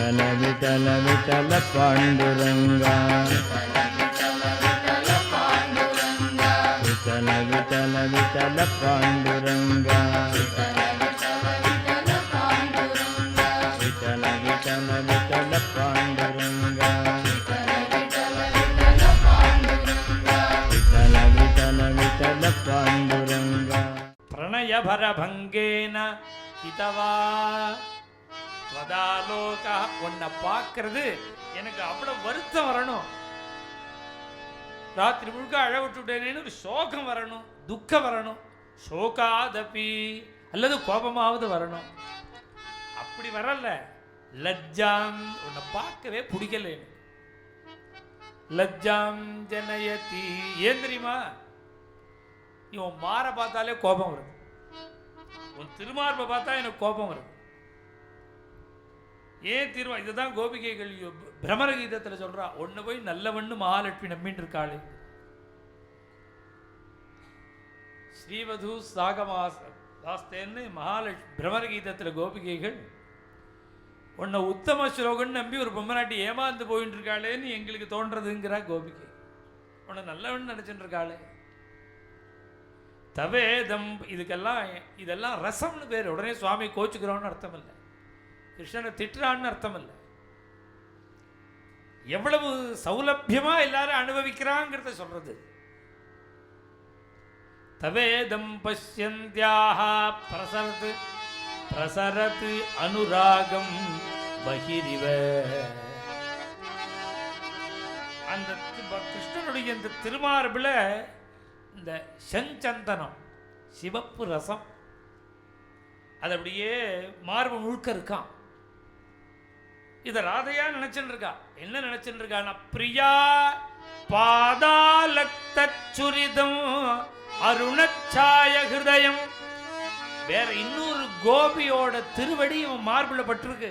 विठल विठल विठल पांडुरंगा विठल विठल विठल पांडुरंगा विठल विठल विठल पांडुरंगा विठल विठल विठल पांडुरंगा प्रणय भर भंगेन हितवा வதாலோகா. உன்னை பார்க்கறது எனக்கு அவ்வளவு வருத்தம் வரணும், ராத்திரி முழுக்க அழ விட்டுட்டேனேன்னு ஒரு சோகம் வரணும், துக்கம் வரணும், சோகாதபி அல்லது கோபமாவது வரணும். அப்படி வரல, லஜ்ஜாம் உன்னை பார்க்கவே பிடிக்கல, லஜ்ஜாம் ஜனயதி. ஏன் தெரியுமா? நீ உன் மாற பார்த்தாலே கோபம் வருது, உன் திருமார்பை பார்த்தா எனக்கு கோபம் வருது. ஏன் திருவா இதுதான் கோபிகைகள் பிரமர கீதத்தில் சொல்றா. ஒன்று போய் நல்லவண்ணு மகாலட்சுமி நம்பின்னு இருக்காளே. ஸ்ரீவது சாகமாஸ்தேன்னு மகாலட்சுமி பிரமர கீதத்தில் கோபிகைகள் உன்னை உத்தம ஸ்லோகன்னு நம்பி ஒரு பொம்மநாட்டி ஏமாந்து போயின்னு இருக்காளேன்னு எங்களுக்கு தோன்றதுங்கிறா கோபிகை. உன்னை நல்லவண்ணு நினைச்சுட்டு இருக்காளே. தவேதம் இதெல்லாம் ரசம்னு பேர். உடனே சுவாமி கோச்சுக்கிறோன்னு அர்த்தம் இல்லை, கிருஷ்ணனை திட்டுறான்னு அர்த்தம் இல்லை. எவ்வளவு சௌலபியமா எல்லாரும் அனுபவிக்கிறாங்கிறத சொல்றது. தவேதம் பஷ்யந்த்யாஹ பிரசரத் பிரசரத் அனுராகம் பகிரிவ. அந்த கிருஷ்ணனுடைய இந்த திருமார்பில் இந்த செஞ்சந்தனம் சிவப்பு ரசம் அது அப்படியே மார்பு முழுக்க இருக்கான். இதை ராதையா நினைச்சுட்டு இருக்கா. என்ன நினைச்சுட்டு இருக்கான்னா, பிரியா பாதாலக்தச்சுரிதம் அருணச்சாய ஹிருதயம். வேற இன்னொரு கோபியோட திருவடி இவன் மார்பில் பட்டிருக்கு.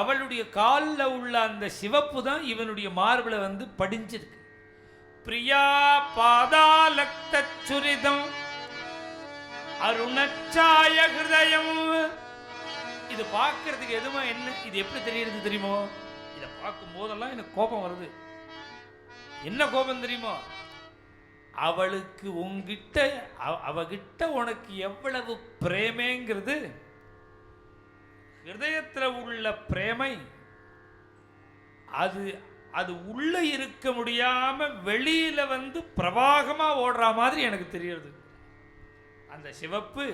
அவளுடைய காலில் உள்ள அந்த சிவப்பு தான் இவனுடைய மார்பில் வந்து படிஞ்சிருக்கு. பிரியா பாதாலக்தச்சுரிதம் அருணச்சாய ஹிருதயம். இது பார்க்கறதுக்கு எதுவுமே என்ன, இது எப்படி தெரியுது தெரியுமோ? இதை பார்க்கும் போதெல்லாம் எனக்கு கோபம் வருது. என்ன கோபம் தெரியுமோ? அவளுக்கு உங்ககிட்ட அவகிட்ட உனக்கு எவ்வளவு பிரேமைங்கிறது, ஹிருதயத்தில் உள்ள பிரேமை அது அது உள்ள இருக்க முடியாம வெளியில வந்து பிரவாகமா ஓடுற மாதிரி எனக்கு தெரியுது. அந்த சிவப்பு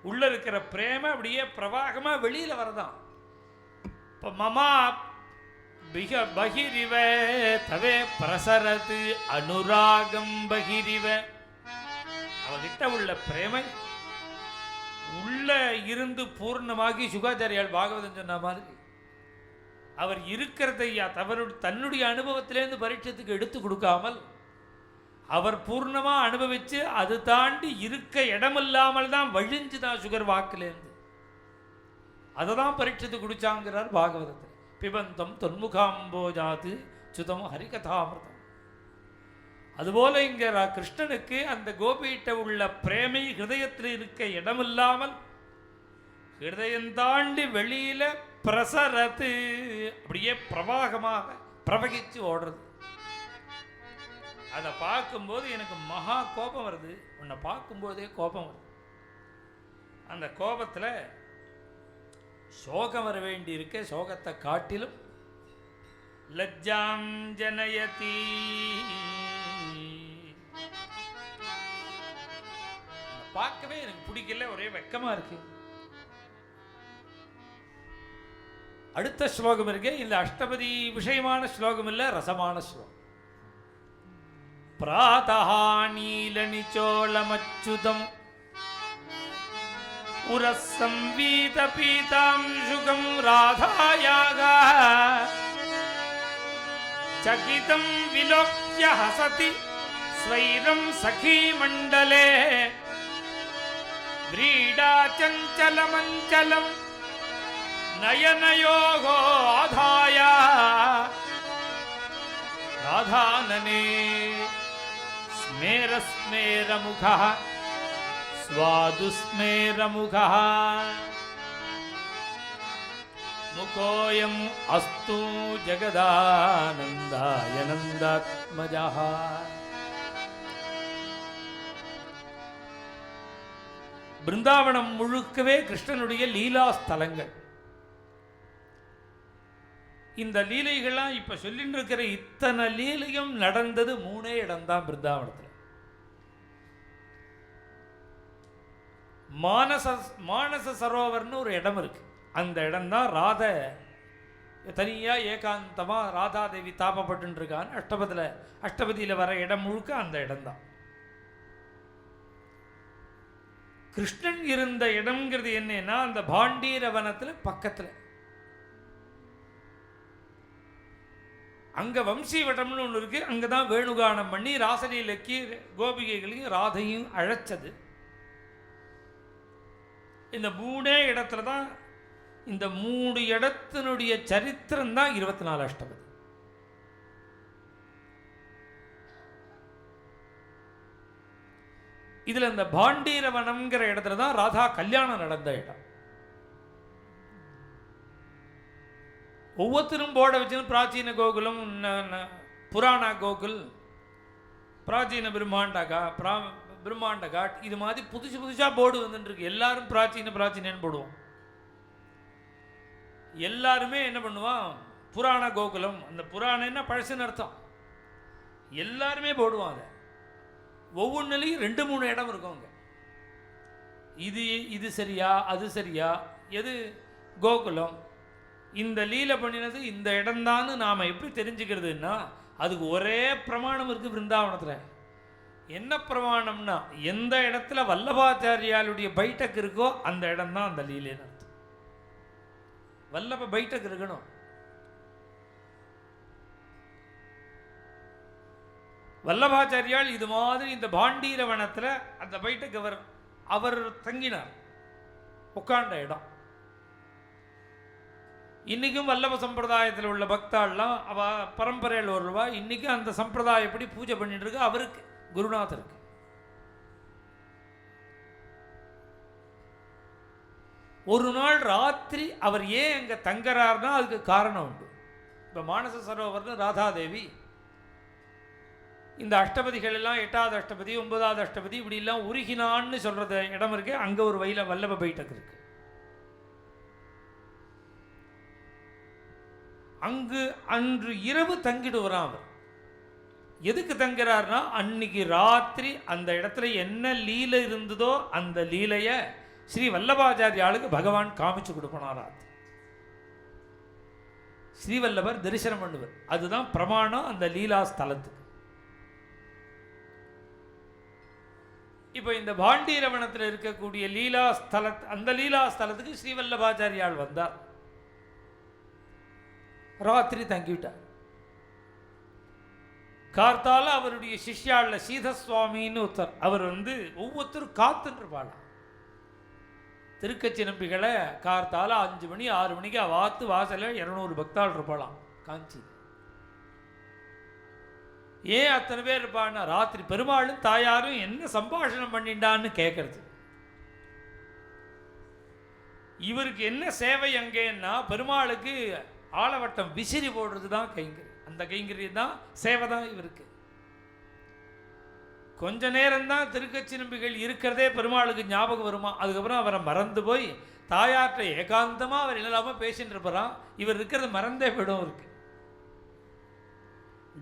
உள்ள இருக்கிற பிரேம அப்படியே பிரவாகமா வெளியில வரதான். இப்ப மமா பகிரிவ தவே பிரசரது அனுராகம் பகிரிவ. அவகிட்ட உள்ள பிரேமை உள்ள இருந்து பூர்ணமாகி சுகாச்சாரியால் பாகவதம் சொன்ன மாதிரி அவர் இருக்கிறதை தன்னுடைய அனுபவத்திலேருந்து பரீட்சத்துக்கு எடுத்து கொடுக்காமல் அவர் பூர்ணமா அனுபவிச்சு அது தாண்டி இருக்க இடமில்லாமல் தான் வழிஞ்சு தான் சுகர் வாக்குலேருந்து அதை தான் பரீட்சத்து குடிச்சாங்கிறார் பாகவதத்தில். பிபந்தம் தொன்முகாம்போஜாது சுதம் ஹரிகதாமிருதம். அதுபோல இங்க கிருஷ்ணனுக்கு அந்த கோபியிட்ட உள்ள பிரேமை ஹிருதயத்தில் இருக்க இடமில்லாமல் ஹிருதயம் தாண்டி வெளியில பிரசரத்து அப்படியே பிரவாகமாக பிரவகிச்சு ஓடுறது. அதை பார்க்கும்போது எனக்கு மகா கோபம் வருது. உன்னை பார்க்கும்போதே கோபம் வருது. அந்த கோபத்தில் சோகம் வர வேண்டி இருக்க, சோகத்தை காட்டிலும் லஜ்ஜாம் ஜனயதி. பார்க்கவே எனக்கு பிடிக்கல, ஒரே வெக்கமா இருக்கு. அடுத்த ஸ்லோகம் இருக்கு. இந்த அஷ்டபதி விஷயமான ஸ்லோகம் இல்லை, ரசமான ஸ்லோகம். பிராதஹாநீலநிச்சோளமச்சுதம் உரசம்வீதபீதாம்சுகம் ராதாயாக சகிதம் விலோக்ய ஹசதி ஸ்வைரம் சகீமண்டலே व्रीडाचञ्चलमञ्चलं नयनयोगो आधाय राधानने स्मेरस्मेरमुखः स्वादुस्मेरमुखः முகோயம் அஸ்து ஜெகதானந்தாய நந்தாத்மஜா. பிருந்தாவனம் முழுக்கவே கிருஷ்ணனுடைய லீலா ஸ்தலங்கள். இந்த லீலைகள்லாம் இப்ப சொல்லிட்டு இருக்கிற இத்தனை லீலையும் நடந்தது 3 இடம்தான் பிருந்தாவனத்தில். மானச சரோவர்னு ஒரு இடம் இருக்கு. அந்த இடம் தான் ராதை தனியா ஏகாந்தமா ராதாதேவி தாபப்பட்டு இருக்கான்னு அஷ்டபதியில வர இடம் முழுக்க அந்த இடம்தான். கிருஷ்ணன் இருந்த இடம்ங்கிறது என்னன்னா அந்த பாண்டீரவனத்துல பக்கத்துல. அங்க வம்சீவட்டம்னு ஒன்று இருக்கு. அங்கதான் வேணுகானம் பண்ணி ராசலீலைக்கு கோபிகைகளையும் ராதையும் அழைச்சது. இந்த 3 இடத்துல தான், இந்த 3 இடத்தினுடைய சரித்திரம் தான் 24 அஷ்டபதி. இதுல இந்த பாண்டீரவனம்ங்கிற இடத்துல தான் ராதா கல்யாணம் நடந்த இடம். ஒவ்வொருத்தரும் போர்டை வச்சு பிராச்சீன கோகுலம், புராண கோகுல், பிராச்சீன பிரம்மாண்ட காட், இது மாதிரி புதுசா போர்டு வந்துட்டு இருக்கு. எல்லாரும் பிராச்சீனன்னு போடுவோம். எல்லாருமே என்ன பண்ணுவான், புராண கோகுலம், அந்த புராணம்னா பழசுன்னு அர்த்தம். எல்லாருமே போடுவாங்க. ஒவ்வொன்றுலையும் 2-3 இடம் இருக்குங்க. இது சரியா அது சரியா, எது கோகுலம், இந்த லீலை பண்ணினது இந்த இடம்தான்னு நாம் எப்படி தெரிஞ்சுக்கிறதுன்னா அதுக்கு ஒரே பிரமாணம் இருக்குது பிருந்தாவனத்தில். என்ன பிரமாணம்னா எந்த இடத்துல வல்லபாச்சாரியாளுடைய பைட்டக் இருக்கோ அந்த இடம் தான் அந்த லீலைன்னு அர்த்தம். வல்லப பைட்டக் இருக்கணும். வல்லபாச்சாரியால் இது மாதிரி இந்த பாண்டீரவனத்தில் அந்த பைட்டக் அவர் தங்கினார், உட்காண்ட இடம். இன்றைக்கும் வல்லப சம்பிரதாயத்தில் உள்ள பக்தாள்லாம் அவ பரம்பரையில் வருவா. இன்றைக்கும் அந்த சம்பிரதாயப்படி பூஜை பண்ணிட்டு இருக்கு அவருக்கு, குருநாதருக்கு. ஒரு நாள் ராத்திரி அவர் ஏன் அங்கே தங்குறாருன்னா அதுக்கு காரணம் உண்டு. இப்போ மானச சரோவர்னு ராதாதேவி இந்த அஷ்டபதிகள் எல்லாம் 8வது அஷ்டபதி 9வது அஷ்டபதி இப்படிலாம் உருகினான்னு சொல்கிற இடம் இருக்கு. அங்கே ஒரு வல்லப பைட்டக் இருக்கு. அங்கு அன்று இரவு தங்கிடுவாராம் அவர். எதுக்கு தங்குறாருன்னா அன்னைக்கு ராத்திரி அந்த இடத்துல என்ன லீலை இருந்ததோ அந்த லீலைய ஸ்ரீ வல்லபாச்சாரியாளுக்கு பகவான் காமிச்சு கொடுப்பனாரா. ஸ்ரீவல்லபர் தரிசனம் பண்ணுவர். அதுதான் பிரமாணம் அந்த லீலா ஸ்தலத்துக்கு. இப்போ இந்த பாண்டீரவனத்தில் இருக்கக்கூடிய அந்த லீலா ஸ்தலத்துக்கு ஸ்ரீவல்லபாச்சாரியால் வந்தார். ராத்திரி தங்கிவிட்டார். கார்த்தால அவருடைய சிஷ்யாள்ல சீதசுவாமின்னு ஒருத்தர், அவர் ஒவ்வொருத்தரும் காத்துருப்பாளா. திருக்கச்சி நம்பிகளை கார்த்தால 5 மணி 6 மணிக்கு வாத்து வாசல 200 பக்தாள் இருப்பாளாம் காஞ்சி. ஏன் அத்தனை பேர் இருப்பான்னா ராத்திரி பெருமாளும் தாயாரும் என்ன சம்பாஷணம் பண்ணிட்டான்னு கேட்கறது. இவருக்கு என்ன சேவை அங்கேன்னா பெருமாளுக்கு ஆலவட்டம் விசிறி போடுறது தான் கைங்கரி. அந்த கைங்கரி தான் சேவை தான் இவருக்கு. கொஞ்ச நேரம்தான் திருக்கச்சி நம்பிகள் இருக்கிறதே பெருமாளுக்கு ஞாபகம் வருமா. அதுக்கப்புறம் அவரை மறந்து போய் தாயாற்ற ஏகாந்தமாக அவர் இல்லாமல் பேசிட்டு இருப்பாராம். இவர் இருக்கிறது மறந்தே போயிடும். இருக்கு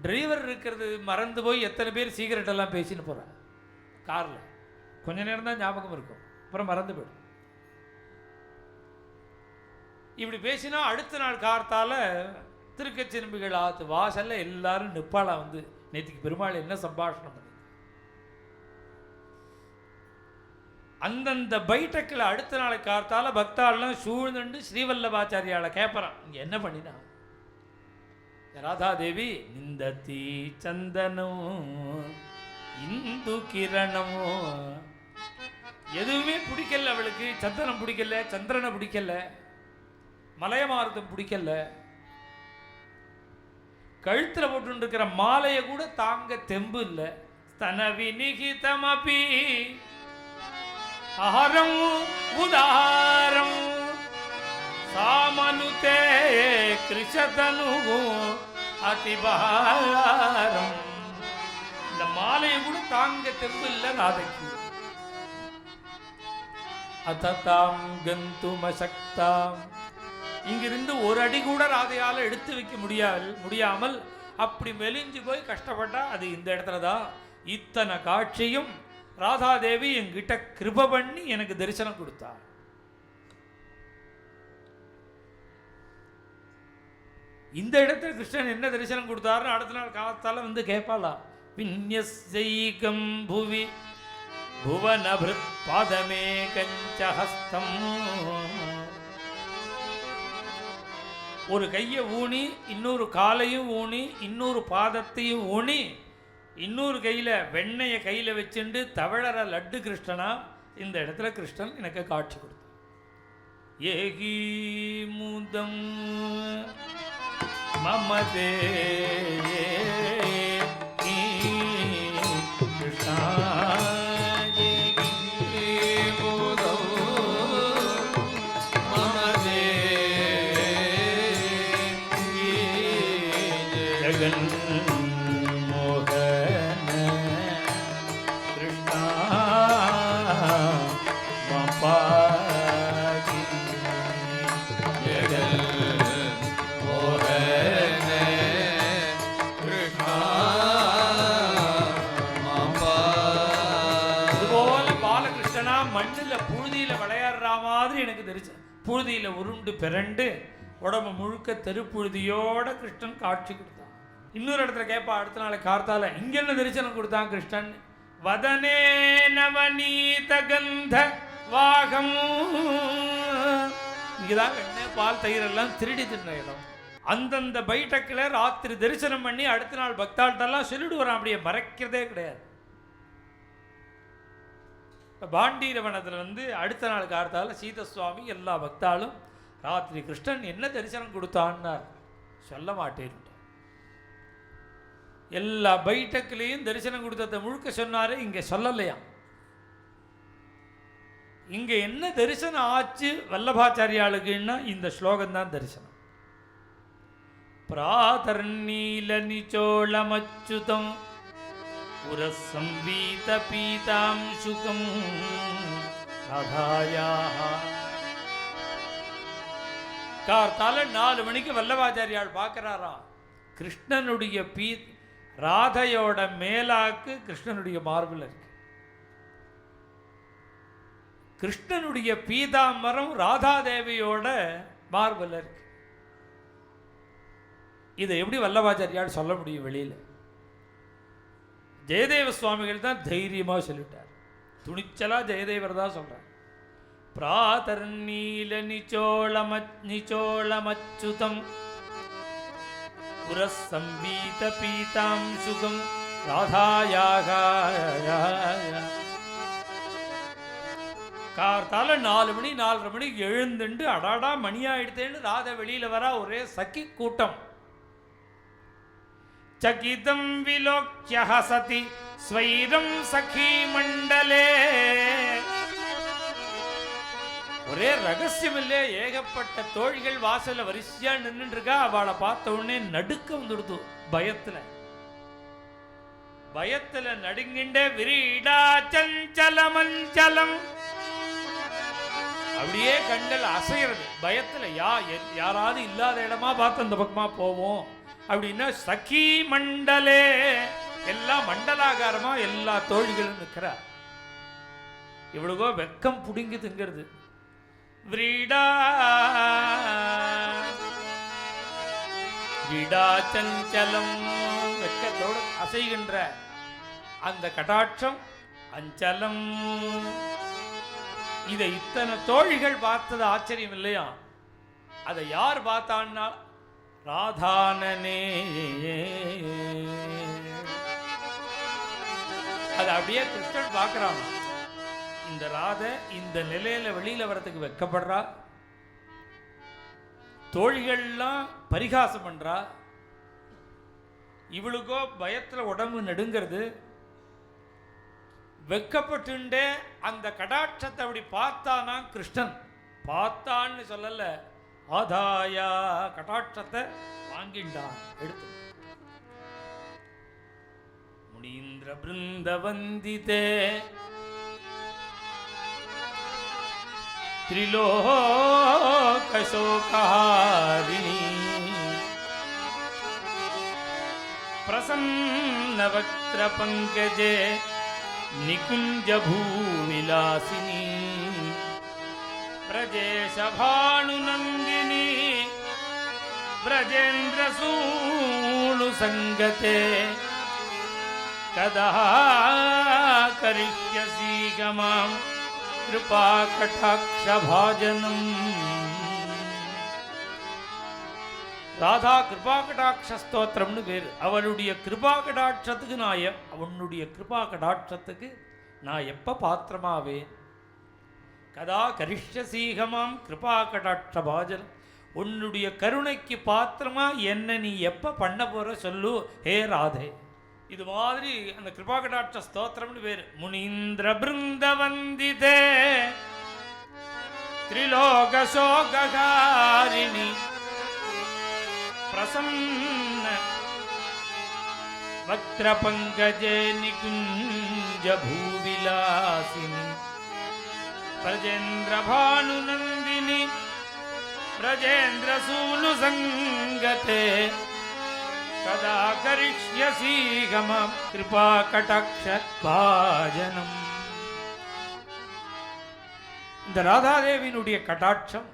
டிரைவர் இருக்கிறது மறந்து போய் எத்தனை பேர் சிகரெட் எல்லாம் பேசின்னு போகிறார் காரில். கொஞ்ச நேரம் தான் ஞாபகம் இருக்கும், அப்புறம் மறந்து போயிடும். இப்படி பேசினா அடுத்த நாள் கார்த்தால திருக்கச்சி நம்பிகள் ஆத்து வாசல்ல எல்லாரும் நிப்பாளா நேற்றுக்கு பெருமாள் என்ன சம்பாஷணம் பண்ணி. அந்தந்த பைட்டக்கில் அடுத்த நாளை கார்த்தால பக்தாலாம் சூழ்ந்துண்டு ஸ்ரீவல்லபாச்சாரியால கேட்பறான், இங்க என்ன பண்ணினா. ராதாதேவி நிந்தத்தி சந்தனம் இந்து கிரணமோ, எதுவுமே பிடிக்கல அவளுக்கு. சந்தனம் பிடிக்கல, சந்திரனை பிடிக்கல, மலையமாருதம் பிடிக்கல, கழுத்துல போட்டு இருக்கிற மாலையை கூட தாங்க தெம்பு இல்லை. தனவி நிகிதமபி அஹரம் உதாரம் சாமனுதே கிருஷதனு அதிபாரம். இந்த மாலையை கூட தாங்க தெம்பு இல்லை ராதைக்கு. அததாம் கந்துமசக்தாம், இங்கிருந்து ஒரு அடி கூட ராதையால் எடுத்து வைக்க முடியாமல் அப்படி மெலிஞ்சு போய் கஷ்டப்பட்டா அது இந்த இடத்துல தான். இத்தனை காட்சியும் ராதாதேவி என்கிட்ட கிருப பண்ணி எனக்கு தரிசனம் கொடுத்தா. இந்த இடத்துல கிருஷ்ணன் என்ன தரிசனம் கொடுத்தாருன்னு அடுத்த நாள் காலத்தால வந்து கேட்பாளா. விந்யஸ்யைகம் புவி புவனபிருத் பாதமே கஞ்சஹஸ்தம். ஒரு கையை ஊனி, இன்னொரு காலையும் ஊனி, இன்னொரு பாதத்தையும் ஊனி, இன்னொரு கையில் வெண்ணையை கையில் வச்சுண்டு தவழற லட்டு கிருஷ்ணனா இந்த இடத்துல கிருஷ்ணன் எனக்கு காட்சி கொடுத்தார். ஏகி முதம் மமதே கிருஷ்ணா மண்ணில் புழுதியில் விளையாடுற மாதிரி எனக்கு தெரிச்சு. புழுதியில் உருண்டு பிறண்டு உடம்பு முழுக்க தெருப்புழுதியோட கிருஷ்ணன் காட்சி கொடுத்தான். இன்னொரு இடத்துல கேட்பா அடுத்த நாள் கார்த்தால, இங்க என்ன தரிசனம் கொடுத்தான் கிருஷ்ணன். வதனே நவநீத கந்த வாகம். இங்கதான் வெண்ணெய் பால் தயிர் எல்லாம் திருடி தின்ன இடம். அந்தந்த பைட்டக்கில் ராத்திரி தரிசனம் பண்ணி அடுத்த நாள் பக்தாள்கிட்டெல்லாம் சொல்லிடுவான். அப்படியே மறைக்கிறதே கிடையாது. பாண்டீரவனத்தில் வந்து அடுத்த நாள் கார்த்தால சீதசுவாமி எல்லா பக்தாலும் ராத்திரி கிருஷ்ணன் என்ன தரிசனம் கொடுத்தான்னார். சொல்ல மாட்டேன். எல்லா பைட்டக்கிலையும் தரிசனம் கொடுத்ததை முழுக்க சொன்னாரு, இங்க சொல்லலையா. இங்க என்ன தரிசனம் ஆச்சு வல்லபாச்சாரியாளுக்குன்னா இந்த ஸ்லோகம் தான் தரிசனம். பிராதர்நீல நிச்சோளமச்சுதம் புரசம்பீத பீதாம் சுகம் ராதாயாஹ. கார்த்தால 4 மணிக்கு வல்லபாச்சாரியால் பார்க்கிறாராம். கிருஷ்ணனுடைய ராதையோட மேலாக்கு கிருஷ்ணனுடைய மார்பில் இருக்கு. கிருஷ்ணனுடைய பீதாம்பரம் ராதாதேவியோட மார்பில் இருக்கு. இதை எப்படி வல்லபாச்சாரியால் சொல்ல முடியும் வெளியில்? ஜெயதேவ சுவாமிகள் தான் தைரியமா சொல்லிட்டார். துணிச்சலா ஜெயதேவர் தான் சொல்றார். பிராதர்நீல நிச்சோளமச்சுதம் புரசம்பீத பீதாம் சுகம் ராதாயாக. கார்த்தால 4 மணி 4:30 மணிக்கு எழுந்துண்டு அடாடா மணியாயிடுத்தேன்னு ராதா வெளியில வரா. ஒரே சக்கி கூட்டம். சகிதம் விலோக்ய ஹசதி ஸ்வைரம் சகி மண்டலே. ஒரே ரகசியம் இல்லையே, ஏகப்பட்ட தோழிகள் வாசல்ல வரிசையா நின்று இருக்கா. அவளை பார்த்த உடனே நடுக்க வந்துடுது. பயத்துல நடுங்கின்ற விரீடா சஞ்சலமஞ்சலம். அப்படியே கண்கள் அசைறது பயத்துல. யாராவது இல்லாத இடமா பார்த்து அந்த பக்கமா போவோம் அப்படின்னா சகி மண்டலே. எல்லாம் மண்டலாகாரமா எல்லா தோழிகளும் நிற்கிறா. இவ்வளவோ வெக்கம் புடுங்கி திங்கிறது. விரீடா சஞ்சலம், வெக்கத்தோடு அசைகின்ற அந்த கடாட்சம் அஞ்சலம். இதை இத்தனை தோழிகள் பார்த்தது ஆச்சரியம் இல்லையா? அதை யார் பார்த்தான்னா ராதானனே. அது அப்படியே கிருஷ்ணன் பார்க்கிறான். இந்த ராதை இந்த நிலையில வெளியில வரதுக்கு வெக்கப்படுறா. தோழிகள்லாம் பரிகாசம் பண்றா. இவளுக்கோ பயத்துல உடம்பு நடுங்கிறது. வெக்கப்பட்டுண்டே அந்த கடாட்சத்தை அப்படி பார்த்தானா கிருஷ்ணன். பார்த்தான்னு சொல்லல, ஆதாயா கடாட்சத்தை வாங்கிண்டான் எடுத்து. முனீந்திர பிருந்த வந்திதே திரிலோகசோகாரிணி பிரசன்ன வக்ர பங்கஜே நிகுஞ்ச பூமிலாசினி பிரஜேஷ பானுநந்தினி பிரஜேந்திர சூணு சங்கதே கதா கரிஷ்யசி கமாம் கிருபா கடாட்ச பாஜனம். ராதா கிருபா கடாட்ச ஸ்தோத்திரம்னு பேர். அவளுடைய கிருபா கடாட்சத்துக்கு அவனுடைய கிருபா கடாட்சத்துக்கு நான் எப்ப பாத்திரமாவேன்? கதா கரிஷ்யசீகமாம் கிருபா கடாட்ச பாஜனம். உன்னுடைய கருணைக்கு பாத்திரமா என்ன நீ எப்ப பண்ண போற சொல்லு ஹே ராதே. இது மாதிரி அந்த கிருபா கடாட்ச ஸ்தோத்திரம்னு பேர். முனீந்திர பிருந்த வந்திதே திரிலோகசோகாரிணி பிரசன்ன வக்ர பங்கஜே நிகுஞ்ச பூவிலாசினி பிரஜேந்திர பானுநந்தினி பிரஜேந்திர சூனு சங்கதே கதா கரிஷ்யசி கமாம் கிருபா கடாட்ச பாஜனம். இந்த ராதாதேவியினுடைய கடாட்சம்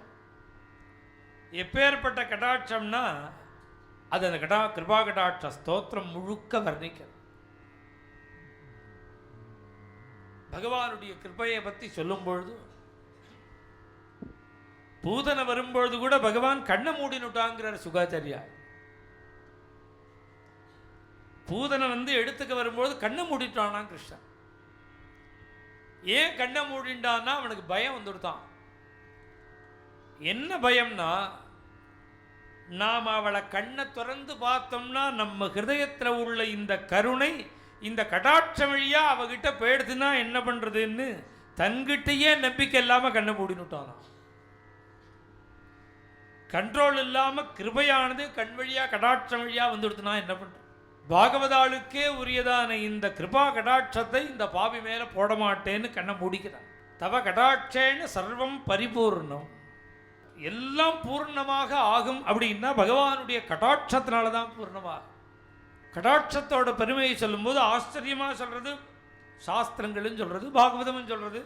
எப்பேற்பட்ட கடாட்சம்னா அது அந்த கிருபா கடாட்ச ஸ்தோத்திரம் முழுக்க வர்ணிக்கிறது. பகவானுடைய கிருபையை பற்றி சொல்லும் பொழுது பூதனை வரும்பொழுது கூட பகவான் கண்ணை மூடினுட்டாங்கிறார் சுகாச்சாரியா. பூதனை எடுத்துக்க வரும்போது கண்ணை மூடிட்டானா கிருஷ்ணன். ஏன் கண்ணை மூடிண்டான்னா அவனுக்கு பயம் வந்துடுத்தான். என்ன பயம்னா நாம் அவளை கண்ணை திறந்து பார்த்தோம்னா நம்ம ஹிருதயத்தில் உள்ள இந்த கருணை இந்த கடாட்சம் வழியா அவகிட்ட போயிடுதுன்னா என்ன பண்றதுன்னு தன்கிட்டயே நம்பிக்கை இல்லாம கண்ணை மூடினுட்டானா. கண்ட்ரோல் இல்லாம கிருபையானது கண் வழியா கடாட்சம் வழியா வந்துடுதுன்னா என்ன பண்ற? பாகவதாளுக்கே உரியதான இந்த கிருபா கடாட்சத்தை இந்த பாவி மேல போட மாட்டேன்னு கண்ணை மூடிக்கிறான். தவ கடாட்சேன்னு சர்வம் பரிபூர்ணம், எல்லாம் பூர்ணமாக ஆகும் அப்படின்னா பகவானுடைய கடாட்சத்தினால தான் பூர்ணமாகும். கடாட்சத்தோட பெருமையை சொல்லும்போது ஆச்சரியமாக சொல்றது சாஸ்திரங்களும் சொல்றது, பாகவதமும் சொல்றது,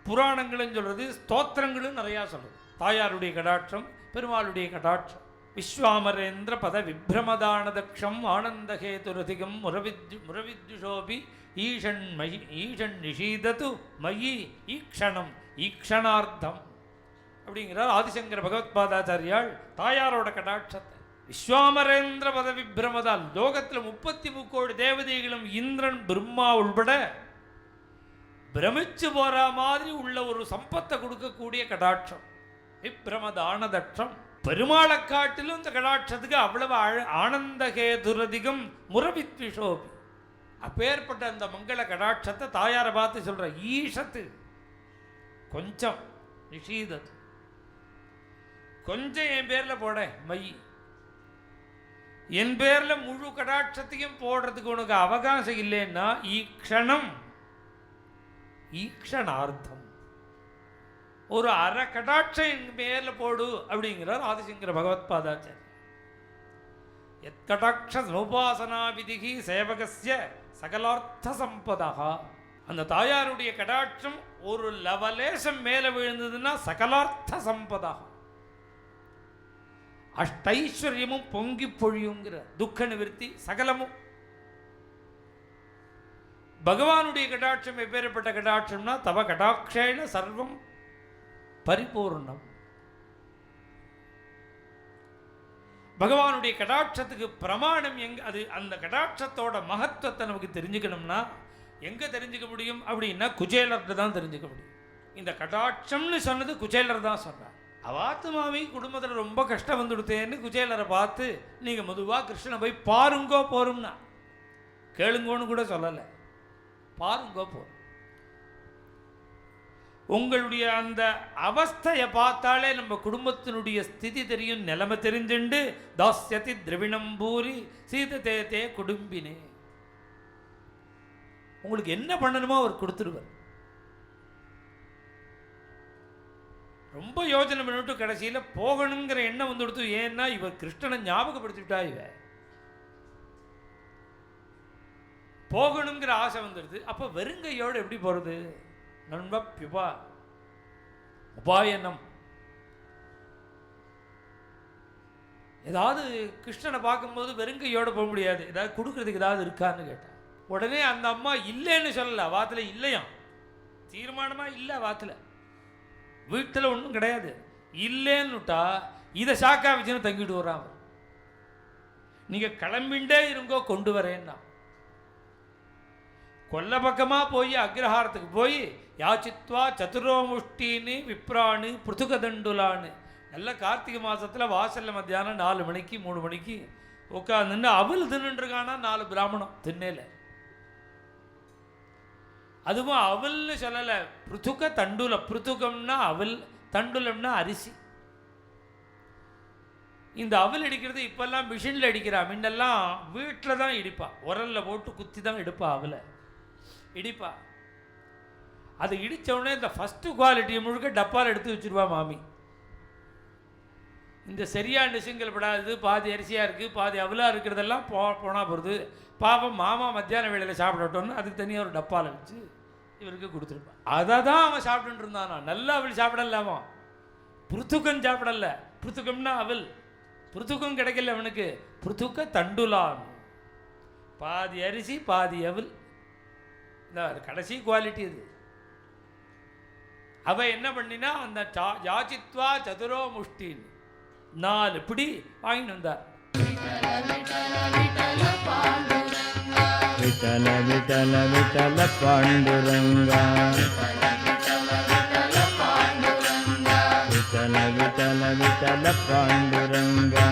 புராணங்களும் சொல்றது, ஸ்தோத்திரங்களும் நிறையா சொல்றது. தாயாருடைய கடாட்சம், பெருமாளுடைய கடாட்சம். விஸ்வாமரேந்திர பத விப்ரமதானதக்ஷம் ஆனந்தகேதுரதிகம் முரவித்யுஷோபி ஈஷன் நிஷீதது மயி ஈக்ஷணம் ஈக்ஷணார்த்தம் அப்படிங்கிறார் ஆதிசங்கர பகவத்பாதாச்சாரியால் தாயாரோட கடாட்சத்தை. விஸ்வாமரேந்திர பத விப்ரமதால் லோகத்தில் 33 கோடி தேவதைகளும் இந்திரன் பிரம்மா உள்பட பிரமிச்சு போற மாதிரி உள்ள ஒரு சம்பத்தை கொடுக்கக்கூடிய கடாட்சம் விப்ரமதானதட்சம். பெருமாளை காட்டிலும் இந்த கடாட்சத்துக்கு அவ்வளவு ஆனந்தகேதுரதிகம் முரவித்விஷோபி. அப்பேற்பட்ட அந்த மங்கள கடாட்சத்தை தாயாரை பார்த்து சொல்ற ஈஷத்து கொஞ்சம் நிஷீதத்து கொஞ்சம் என் பேர்ல போட மையி, என் பேர்ல முழு கடாட்சத்தையும் போடுறதுக்கு உனக்கு அவகாசம் இல்லைன்னா ஈக்ஷணம் ஈக்ஷணார்த்தம் ஒரு அரை கடாட்சம் என் பேர்ல போடு அப்படிங்கிறார் ஆதிசங்கர பகவத்பாதாச்சாரிய. எத் கடாட்ச சமுபாசனா விதிகி சேவகஸ்ய சகலார்த்த சம்பதா. அந்த தாயாருடைய கடாட்சம் ஒரு லவலேசம் மேல விழுந்ததுன்னா சகலார்த்த சம்பதா, அஷ்டைஸ்வர்யமும் பொங்கி பொழியுங்கிற துக்க நிவர்த்தி சகலமும். பகவானுடைய கடாட்சம் எப்பேற்பட்ட கடாட்சம்னா தவ கடாட்சேன சர்வம் பரிபூர்ணம். பகவானுடைய கடாட்சத்துக்கு பிரமாணம் எங்க? அது அந்த கடாட்சத்தோட மகத்துவத்தை நமக்கு தெரிஞ்சுக்கணும்னா எங்க தெரிஞ்சுக்க முடியும் அப்படின்னா குச்சேலர்கிட்ட தான் தெரிஞ்சுக்க முடியும். இந்த கடாட்சம்னு சொன்னது குச்சேலர் தான் சொன்னார். அவாத்துமாவி குடும்பத்தில் ரொம்ப கஷ்டம் வந்துடுத்தேன்னு குச்சேலரை பார்த்து நீங்க மெதுவாக கிருஷ்ணனை போய் பாருங்கோ போரும்னா, கேளுங்கோன்னு கூட சொல்லலை, பாருங்கோ போரும். உங்களுடைய அந்த அவஸ்தையை பார்த்தாலே நம்ம குடும்பத்தினுடைய ஸ்திதி தெரியும், நிலைமை தெரிஞ்சுண்டு தாஸ்யதி திரவிணம் பூரி சீததே தே குடும்பினே. உங்களுக்கு என்ன பண்ணணுமோ அவர் கொடுத்துருவார். ரொம்ப யோசனை பண்ணிட்டு கடைசியில் போகணுங்கிற எண்ணம் வந்து கொடுத்து, ஏன்னா இவர் கிருஷ்ணனை ஞாபகப்படுத்திவிட்டா, இவ போகணுங்கிற ஆசை வந்துடுது. அப்போ வெறுங்கையோடு எப்படி போகிறது? நண்பா உபாயனம். ஏதாவது கிருஷ்ணனை பார்க்கும்போது வெறுங்கையோடு போக முடியாது, ஏதாவது கொடுக்கறதுக்கு ஏதாவது இருக்கான்னு கேட்டான். உடனே அந்த அம்மா இல்லைன்னு சொல்லல, வாத்தில் இல்லையாம், தீர்மானமாக இல்லை, வாத்தில் வீட்டில் ஒன்றும் கிடையாது, இல்லைன்னுட்டா இதை சாக்கா வச்சுன்னு தங்கிட்டு வர்றாங்க. நீங்கள் கிளம்பிண்டே இருங்கோ, கொண்டு வரேன்னா. கொல்ல பக்கமாக போய் அக்ரஹாரத்துக்கு போய் யாச்சித்வா சதுரோமுஷ்டின்னு விப்ராணு பிருத்துகதண்டுலான்னு, நல்ல கார்த்திகை மாதத்தில் வாசலில் மத்தியானம் 4 மணிக்கு 3 மணிக்கு உட்காந்துன்னு அவள் தின்னுருக்கானா 4 பிராமணம் திண்ணையில். அதுவும் அவல்னு சொல்லலை, பிருத்துக தண்டுல. பிருத்துகம்னா அவல், தண்டுலம்னா அரிசி. இந்த அவல் அடிக்கிறது இப்பெல்லாம் மிஷினில் அடிக்கிறா, முன்னெல்லாம் வீட்டில் தான் இடிப்பா, உரலில் போட்டு குத்தி தான் எடுப்பா, அவலை இடிப்பா. அதை இடித்தவுடனே இந்த ஃபஸ்ட்டு குவாலிட்டியை முழுக்க டப்பால் எடுத்து வச்சுருவா மாமி. இந்த சரியான நிசுங்கல் படாது, பாதி அரிசியாக இருக்குது பாதி அவலாக இருக்கிறதெல்லாம் போனால் போகிறது, பாவம் மாமா மத்தியான வேளையில் சாப்பிடட்டோன்னு அதுக்கு தனியாக ஒரு டப்பாவில் வச்சு இவருக்கு கொடுத்துருப்பான். அதை தான் அவன் சாப்பிட்டுட்டு இருந்தானா. நல்லா அவள் சாப்பிடலாமா, பிருத்துக்கம் சாப்பிடல. பிருத்துக்கம்னா அவள், பிருத்துக்கம் கிடைக்கல அவனுக்கு, பிருத்துக்க தண்டுலான். பாதி அரிசி பாதி அவள், கடைசி குவாலிட்டி இது. அவ என்ன பண்ணினா அந்த யாச்சித்வா சதுரோ முஷ்டின் 4 பிடி வாங்கிட்டு வந்தார். விட்டல விட்டல விட்டல பாண்டுரங்கா, விட்டல விட்டல விட்டல பாண்டுரங்கா.